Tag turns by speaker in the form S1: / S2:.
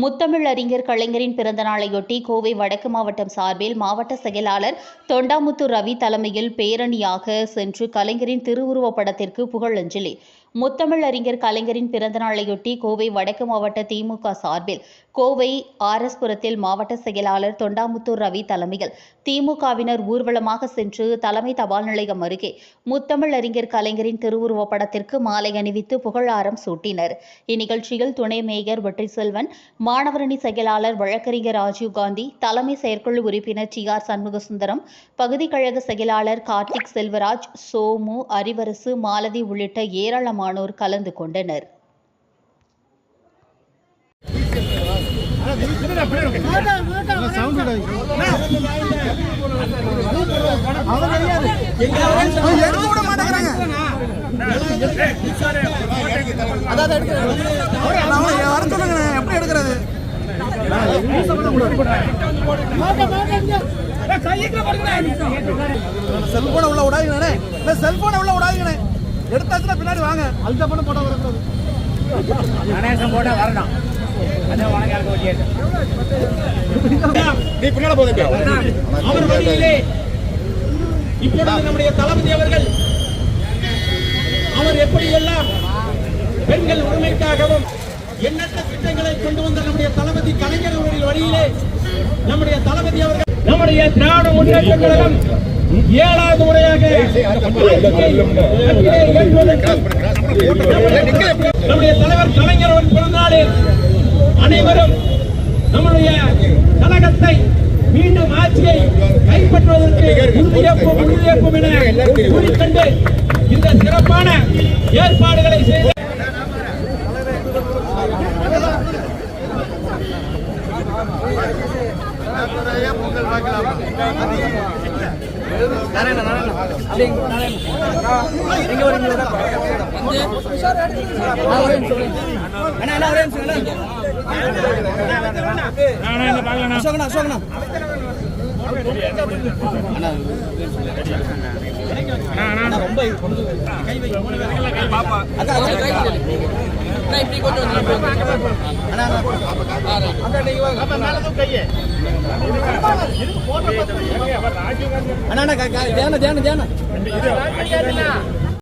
S1: முத்தமிழ் அறிஞர் கலைஞரின் பிறந்த நாளையொட்டி கோவை வடக்கு மாவட்டம் சார்பில் மாவட்ட செயலாளர் தொண்டாமுத்து ரவி தலைமையில் பேரணியாக சென்று கலைஞரின் திருவுருவப் படத்திற்கு புகழஞ்சலி. முத்தமிழ் அறிஞர் கலைஞரின் பிறந்த நாளையொட்டி கோவை வடக்கு மாவட்ட திமுக சார்பில் கோவை RS புரத்தில் மாவட்ட செயலாளர் தொண்டாமுத்து ரவி தலைமையில் திமுகவினர் ஊர்வலமாக சென்று தலைமை தபால் நிலையம் அருகே முத்தமிழ் அறிஞர் கலைஞரின் திருவுருவப் படத்திற்கு மாலை அணிவித்து புகழாரம் சூட்டினர். இந்நிகழ்ச்சியில் துணை மேயர் வெற்றிசெல்வன், மாணவரணி செயலாளர் வழக்கறிஞர் ராஜீவ்காந்தி, தலைமை செயற்குழு உறுப்பினர் TR சண்முகசுந்தரம், பகுதி கழக செயலாளர் கார்த்திக் செல்வராஜ், சோமு, அறிவரசு, மாலதி உள்ளிட்ட ஏராளமானோர் கலந்து கொண்டனர்.
S2: எப்படி எடுக்கிறது? செல்போனை உள்ள விடாதீங்கண்ணே, செல்போனை உள்ள விடாதீங்கண்ணே. எடுத்தாச்சுன்னா பின்னாடி வாங்க. அல்ஜா பண்ண போட்டோ வரக்கூடாது. கணேசன் போட்டா வரணும்.
S3: அவர் வழியிலே இப்பொழுது நம்முடைய தளபதி அவர்கள் அவர் எப்படியெல்லாம் பெண்கள் உரிமைக்காகவும் எண்ணற்ற திட்டங்களை கொண்டு வந்த நம்முடைய தளபதி கலைஞர் அவர்கள் வழியிலே நம்முடைய தளபதி அவர்கள் நம்முடைய திராவிட முன்னேற்ற கழகம் 7வது முறையாக நம்முடைய தலைவர் கலைஞர் அவர்கள் பிறந்தநாளில் அனைவரும் நம்முடைய கழகத்தை மீண்டும் ஆட்சியை கைப்பற்றுவதற்கு உறுதியேற்போம் என கூறிக்கொண்டு இந்த சிறப்பான ஏற்பாடுகளை செய்த
S2: அண்ணா